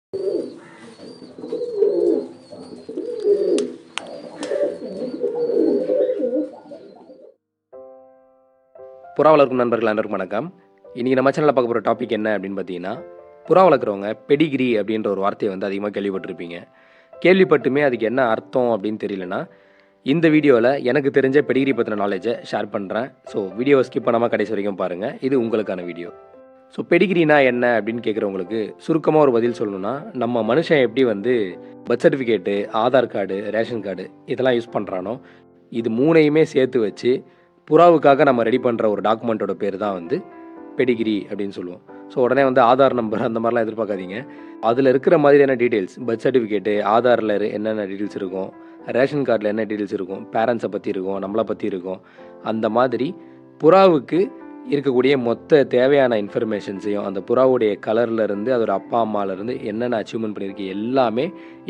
புறா வளர்க்கும் நண்பர்கள் அனைவருக்கும் வணக்கம். இன்றைக்கி நம்ம சேனலில் பார்க்க போகிற டாபிக் என்ன அப்படின்னு பார்த்தீங்கன்னா, புறா வளர்க்குறவங்க பெடிகிரி அப்படின்ற ஒரு வார்த்தையை வந்து அதிகமாக கேள்விப்பட்டிருப்பீங்க. கேள்விப்பட்டுமே அதுக்கு என்ன அர்த்தம் அப்படின்னு தெரியலனா, இந்த வீடியோவில் எனக்கு தெரிஞ்ச பெடிகிரி பற்றின நாலேஜை ஷேர் பண்ணுறேன். ஸோ வீடியோவை ஸ்கிப் பண்ணாமல் கடைசி வரைக்கும் பாருங்கள். இது உங்களுக்கான வீடியோ. ஸோ பெடிகிரினா என்ன அப்படின்னு கேட்குறவங்களுக்கு சுருக்கமாக ஒரு பதில் சொல்லணும்னா, நம்ம மனுஷன் எப்படி வந்து birth certificate, Aadhaar card, ration card இதெல்லாம் யூஸ் பண்ணுறானோ, இது மூணையுமே சேர்த்து வச்சு புறாவுக்காக நம்ம ரெடி பண்ணுற ஒரு டாக்குமெண்ட்டோட பேர் தான் வந்து பெடிகிரி அப்படின்னு சொல்லுவோம். ஸோ உடனே வந்து ஆதார் நம்பர் அந்த மாதிரிலாம் எதிர்பார்க்காதீங்க. அதில் இருக்கிற மாதிரியான டீட்டெயில்ஸ், பர்த் சர்டிஃபிகேட்டு, ஆதாரில் என்னென்ன டீட்டெயில்ஸ் இருக்கும், ரேஷன் கார்டில் என்ன டீட்டெயில்ஸ் இருக்கும், பேரண்ட்ஸை பற்றி இருக்கும், நம்மளை பற்றி இருக்கும், அந்த மாதிரி புறாவுக்கு இருக்கக்கூடிய மொத்த தேவையான இன்ஃபர்மேஷன்ஸையும், அந்த புறாவுடைய கலர்லேருந்து அதோட அப்பா அம்மாலேருந்து என்னென்ன அச்சீவ்மெண்ட் பண்ணியிருக்கு எல்லாமே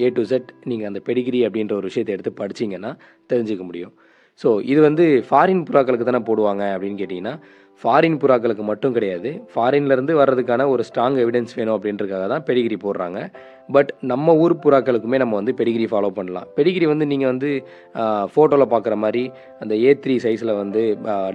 A to Z நீங்கள் அந்த பெடிகிரி அப்படின்ற ஒரு விஷயத்தை எடுத்து படிச்சிங்கன்னா தெரிஞ்சுக்க முடியும். ஸோ இது வந்து ஃபாரின் புறாக்களுக்கு தானே போடுவாங்க அப்படின்னு கேட்டிங்கன்னா, ஃபாரின் புறாக்களுக்கு மட்டும் கிடையாது. ஃபாரின்லேருந்து வர்றதுக்கான ஒரு ஸ்ட்ராங் எவிடன்ஸ் வேணும் அப்படின்றதுக்காக தான் பெடிகிரி போடுறாங்க. பட் நம்ம ஊர் புறாக்களுக்குமே நம்ம வந்து பெடிகிரி ஃபாலோ பண்ணலாம். பெடிகிரி வந்து நீங்கள் வந்து ஃபோட்டோவில் பார்க்குற மாதிரி அந்த A3 சைஸில் வந்து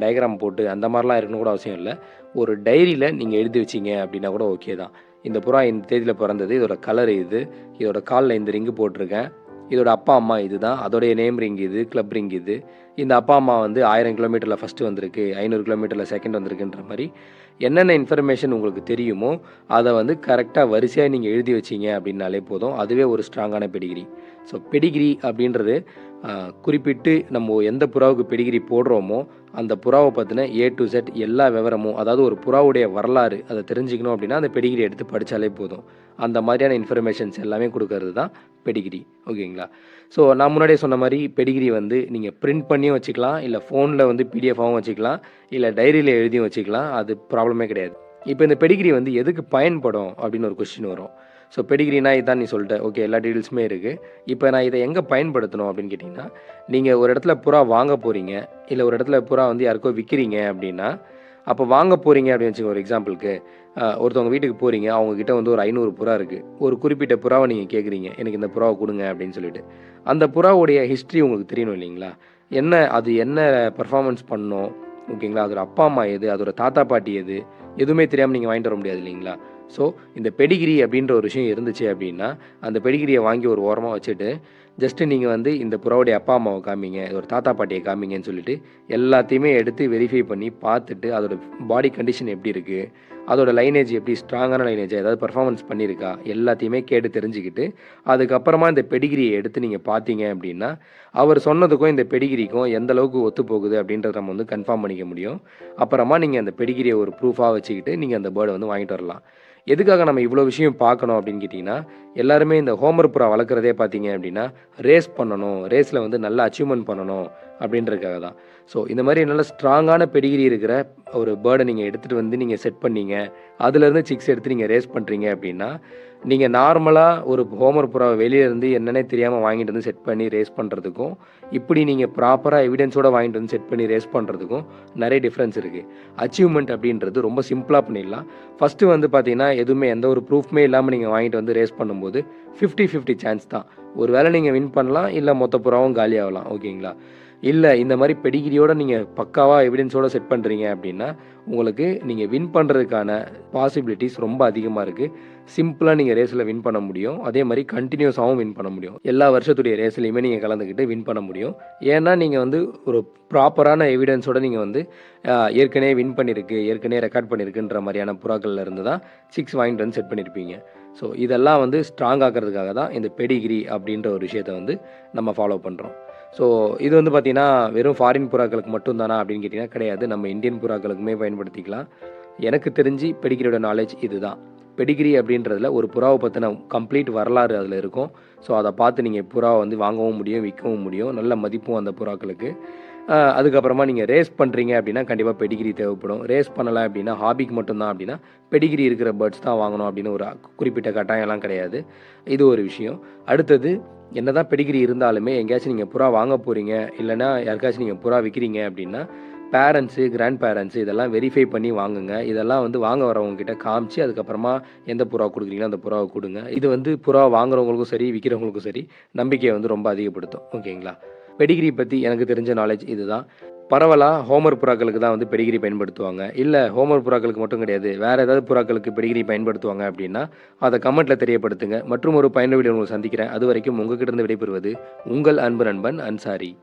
டயக்ராம் போட்டு அந்த மாதிரிலாம் இருக்கணும் கூட அவசியம் இல்லை. ஒரு டைரியில் நீங்கள் எழுதி வச்சிங்க அப்படின்னா கூட ஓகே தான். இந்த புறா இந்த தேதியில் பிறந்தது, இதோட கலர் இது, இதோட காலில் இந்த ரிங்கு போட்டிருக்கேன், இதோட அப்பா அம்மா இது தான், அதோடைய நேம் ரிங் இது, கிளப் ரிங் இது, இந்த அப்பா அம்மா வந்து 1000 கிலோமீட்டரில் ஃபஸ்ட்டு வந்திருக்கு, 500 கிலோமீட்டரில் செகண்ட் வந்திருக்குன்ற மாதிரி என்னென்ன இன்ஃபர்மேஷன் உங்களுக்கு தெரியுமோ அதை வந்து கரெக்டாக வரிசையாக நீங்கள் எழுதி வச்சிங்க அப்படின்னாலே போதும். அதுவே ஒரு ஸ்ட்ராங்கான பெடிகிரி. ஸோ பெடிகிரி அப்படின்றது குறிப்பிட்டு நம்ம எந்த புறாவுக்கு பெடிகிரி போடுறோமோ அந்த புறாவை பற்றின A to Z எல்லா விவரமும், அதாவது ஒரு புறாவுடைய வரலாறு அதை தெரிஞ்சுக்கணும் அப்படின்னா அந்த பெடிகிரி எடுத்து படித்தாலே போதும். அந்த மாதிரியான இன்ஃபர்மேஷன்ஸ் எல்லாமே கொடுக்கறது தான் பெடிகிரி. ஓகேங்களா? ஸோ நான் முன்னாடியே சொன்ன மாதிரி பெடிகிரி வந்து நீங்கள் பிரிண்ட் பண்ணியும் வச்சுக்கலாம், இல்லை ஃபோனில் வந்து PDF-ஆகவும் வச்சுக்கலாம், இல்லை டைரியில் எழுதியும் வச்சுக்கலாம். அது ப்ராப்ளமே கிடையாது. இப்போ இந்த பெடிகிரி வந்து எதுக்கு பயன்படும் அப்படின்னு ஒரு கொஸ்டின் வரும். ஸோ பெடிகிரினா இதான் நீ சொல்லிட்ட, ஓகே, எல்லா டீட்டெயில்ஸுமே இருக்குது. இப்போ நான் இதை எங்கே பயன்படுத்தணும் அப்படின்னு கேட்டிங்கன்னா, நீங்கள் ஒரு இடத்துல புறா வாங்க போகிறீங்க, இல்லை ஒரு இடத்துல புறா வந்து யாருக்கோ விற்கிறீங்க அப்படின்னா, அப்போ வாங்க போகிறீங்க அப்படின்னு வச்சுக்கோங்க. ஒரு எக்ஸாம்பிளுக்கு ஒருத்தவங்க வீட்டுக்கு போகிறீங்க, அவங்கக்கிட்ட வந்து ஒரு 500 புறா இருக்குது. ஒரு குறிப்பிட்ட புறாவை நீங்கள் கேட்குறீங்க, எனக்கு இந்த புறாவை கொடுங்க அப்படின்னு சொல்லிட்டு. அந்த புறாவுடைய ஹிஸ்ட்ரி உங்களுக்கு தெரியணும் இல்லைங்களா? அது என்ன பர்ஃபார்மன்ஸ் பண்ணணும், ஓகேங்களா? அதோட அப்பா அம்மா எது, அதோட தாத்தா பாட்டி எது, எதுவுமே தெரியாமல் நீங்கள் வாங்கிட்டு வர முடியாது இல்லைங்களா? ஸோ இந்த பெடிகிரி அப்படின்ற ஒரு விஷயம் இருந்துச்சு அப்படின்னா, அந்த பெடிகிரியை வாங்கி ஒரு ஓரமாக வச்சுட்டு, ஜஸ்ட்டு நீங்கள் வந்து இந்த புறாவுடைய அப்பா அம்மாவை காமிங்க, ஒரு தாத்தா பாட்டியை காமிங்கன்னு சொல்லிட்டு எல்லாத்தையுமே எடுத்து வெரிஃபை பண்ணி பார்த்துட்டு, அதோட பாடி கண்டிஷன் எப்படி இருக்குது, அதோட லைனேஜ் எப்படி ஸ்ட்ராங்கான லைனேஜ், ஏதாவது பர்ஃபார்மன்ஸ் பண்ணியிருக்கா, எல்லாத்தையுமே கேட்டு தெரிஞ்சுக்கிட்டு, அதுக்கப்புறமா இந்த பெடிகிரியை எடுத்து நீங்கள் பார்த்தீங்க அப்படின்னா, அவர் சொன்னதுக்கும் இந்த பெடிகிரிக்கும் எந்த அளவுக்கு ஒத்து போகுது அப்படின்றத நம்ம வந்து கன்ஃபார்ம் பண்ணிக்க முடியும். அப்புறமா நீங்கள் அந்த பெடிகிரியை ஒரு ப்ரூஃபாக வச்சுக்கிட்டு நீங்கள் அந்த பேர்டை வந்து வாங்கிட்டு வரலாம். எதுக்காக நம்ம இவ்வளோ விஷயம் பார்க்கணும் அப்படின்னு கேட்டிங்கன்னா, எல்லாருமே இந்த ஹோமர் புறா வளர்க்குறதே பார்த்தீங்க அப்படின்னா, ரேஸ் பண்ணணும், ரேஸில் வந்து நல்ல அச்சீவ்மெண்ட் பண்ணணும் அப்படின்றதுக்காக தான். ஸோ இந்த மாதிரி நல்ல ஸ்ட்ராங்கான பெடிகிரி இருக்கிற ஒரு பேர்டை நீங்கள் எடுத்துகிட்டு வந்து நீங்கள் செட் பண்ணீங்க, அதுலேருந்து சிக்ஸ் எடுத்து நீங்கள் ரேஸ் பண்ணுறீங்க அப்படின்னா, நீங்கள் நார்மலாக ஒரு ஹோமர் புறாவை வெளியிலேருந்து என்னன்னே தெரியாமல் வாங்கிட்டு வந்து செட் பண்ணி ரேஸ் பண்ணுறதுக்கும், இப்படி நீங்கள் ப்ராப்பராக எவிடன்ஸோடு வாங்கிட்டு வந்து செட் பண்ணி ரேஸ் பண்ணுறதுக்கும் நிறைய டிஃப்ரென்ஸ் இருக்குது. அச்சீவ்மெண்ட் அப்படின்றது ரொம்ப சிம்பிளாக பண்ணிடலாம். ஃபஸ்ட்டு வந்து பார்த்தீங்கன்னா, எதுவுமே எந்த ஒரு ப்ரூஃப்மே இல்லாமல் நீங்கள் வாங்கிட்டு வந்து ரேஸ் பண்ணும்போது 50-50 சான்ஸ் தான். ஒரு வேளை நீங்கள் வின் பண்ணலாம், இல்லை மொத்த புறாவும் காலியாகலாம். ஓகேங்களா? இல்லை இந்த மாதிரி பெடிகிரியோடு நீங்கள் பக்காவாக எவிடன்ஸோடு செட் பண்ணுறீங்க அப்படின்னா, உங்களுக்கு நீங்கள் வின் பண்ணுறதுக்கான பாசிபிலிட்டிஸ் ரொம்ப அதிகமாக இருக்குது. சிம்பிளாக நீங்கள் ரேஸில் வின் பண்ண முடியும். அதே மாதிரி கண்டினியூஸாகவும் வின் பண்ண முடியும். எல்லா வருஷத்துடைய ரேஸ்லையுமே நீங்கள் கலந்துக்கிட்டு வின் பண்ண முடியும். ஏன்னா நீங்கள் வந்து ஒரு ப்ராப்பரான எவிடன்ஸோடு நீங்கள் வந்து ஏற்கனவே வின் பண்ணியிருக்கு, ஏற்கனவே ரெக்கார்ட் பண்ணியிருக்குன்ற மாதிரியான புறாக்கள்ல இருந்து தான் 6 வாங்கிட்டு வந்து செட் பண்ணியிருப்பீங்க. ஸோ இதெல்லாம் வந்து ஸ்ட்ராங் ஆக்கிறதுக்காக தான் இந்த பெடிகிரி அப்படின்ற ஒரு விஷயத்தை வந்து நம்ம ஃபாலோ பண்ணுறோம். ஸோ இது வந்து பார்த்திங்கன்னா வெறும் ஃபாரின் புறாக்களுக்கு மட்டும் தானா அப்படின்னு கேட்டிங்கன்னா கிடையாது. நம்ம இந்தியன் புறாக்களுக்குமே பயன்படுத்திக்கலாம். எனக்கு தெரிஞ்சு பெடிகிரியோட நாலேஜ் இது தான். பெடிகிரி அப்படின்றதுல ஒரு புறாவை பற்றின கம்ப்ளீட் வரலாறு அதில் இருக்கும். ஸோ அதை பார்த்து நீங்கள் புறாவை வந்து வாங்கவும் முடியும், விற்கவும் முடியும். நல்ல மதிப்பும் அந்த புறாக்களுக்கு. அதுக்கப்புறமா நீங்கள் ரேஸ் பண்ணுறீங்க அப்படின்னா கண்டிப்பாக பெடிகிரி தேவைப்படும். ரேஸ் பண்ணலை அப்படின்னா ஹாபிக்கு மட்டும்தான் அப்படின்னா பெடிகிரி இருக்கிற பேர்ட்ஸ் தான் வாங்கணும் அப்படின்னு ஒரு குறிப்பிட்ட கட்டாயம்லாம் கிடையாது. இது ஒரு விஷயம். அடுத்தது, என்னதான் பெடிகிரி இருந்தாலுமே எங்கேயாச்சும் நீங்கள் புறா வாங்க போகிறீங்க, இல்லைனா யாருக்காச்சும் நீங்கள் புறா விற்கிறீங்க அப்படின்னா, பேரண்ட்ஸு, கிராண்ட் பேரண்ட்ஸு இதெல்லாம் வெரிஃபை பண்ணி வாங்குங்க. இதெல்லாம் வந்து வாங்க வரவங்க கிட்ட காமிச்சு, அதுக்கப்புறமா எந்த புறா குடுக்குறீங்களோ அந்த புறாவ குடுங்க. இது வந்து புறா வாங்குறவங்களுக்கும் சரி, விக்கிறவங்களுக்கும் சரி, நம்பிக்கைய வந்து ரொம்ப அதிகப்படுத்தும். ஓகேங்களா? பெடிகிரி பத்தி எனக்கு தெரிஞ்ச நாலேட்ஜ் இதுதான். பரவலா ஹோமர் புறாக்களுக்கு தான் வந்து பெடிகிரி பயன்படுத்துவாங்க. இல்ல ஹோமர் புறாக்களுக்கு மட்டும் கிடையாது. வேற ஏதாவது புறாக்களுக்கு பெடிகிரி பயன்படுத்துவாங்க அப்டின்னா, அத கமெண்ட்ல தெரியப்படுத்துங்க. மற்றும் ஒரு பயனுள்ள வீடியோல உங்கள சந்திக்கிறேன். அதுவரைக்கும் உங்ககிட்ட இருந்து விடைபெறுவது உங்கள் அன்பு நண்பன் அன்சாரி.